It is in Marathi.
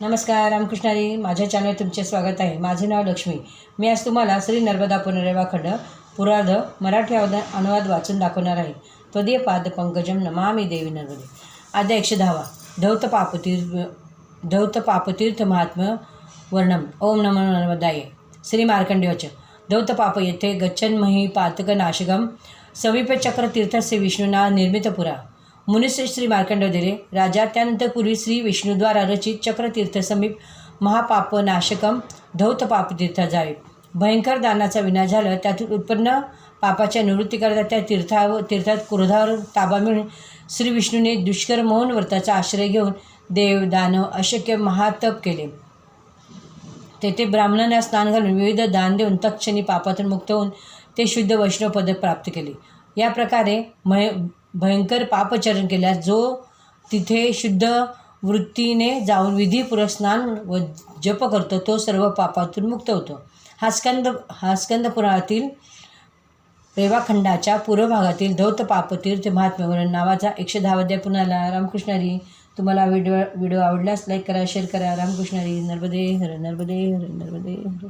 नमस्कार रामकृष्णारी, माझ्या चॅनल तुमचे स्वागत आहे। माझे नाव लक्ष्मी। मी आज तुम्हाला श्री नर्मदा पुनरेवा खंड पुरार्ध मराठी अनुवाद वाचून दाखवणार आहे। त्वदीय पाद पंकजम नमामि देवी नर्मदे। अध्याय 110 धौत पापतीर्थ महात्म्य वर्णम। ओम नमो नर्मदाय। श्री मार्कंडेयच धौत पाप येथे गच्छन्महि पातक नाशकम समीप चक्रतीर्थस्य विष्णुना निर्मितपुरा। मुनिश्री श्री मार्कंडेय दिले राजा। त्यानंतर पूर्वी श्री विष्णूद्वारा रचित चक्रतीर्थ समीप महापापनाशकम धौत पापतीर्थ जावे। भयंकर दानाचा विनाश झाला, त्यातून उत्पन्न पापाच्या निवृत्तीकरता त्या तीर्थात क्रोधावर ताबा मिळून श्री विष्णूने दुष्कर मौन व्रताचा आश्रय घेऊन देव दानव अशक्य महातप केले। तेथे ब्राह्मणांना स्नान घालून विविध दान देऊन तत्क्षणी पापातून मुक्त होऊन ते शुद्ध वैष्णव पद प्राप्त केले। या प्रकारे भयंकर पापचरण केल्यास जो तिथे शुद्ध वृत्तीने जाऊन विधीपूर्वक स्नान व जप करतो तो सर्व पापातून मुक्त होतो। हा स्कंद पुराणातील रेवाखंडाच्या पूर्व भागातील धौत पापतीर्थ महात्म्यवरण नावाचा 110 अध्याय पुन्हा रामकृष्णारी। तुम्हाला व्हिडिओ आवडल्यास लाईक करा, शेअर करा। रामकृष्णारी। नर्मदे हर, नर्मदे हर, नर्मदे हर।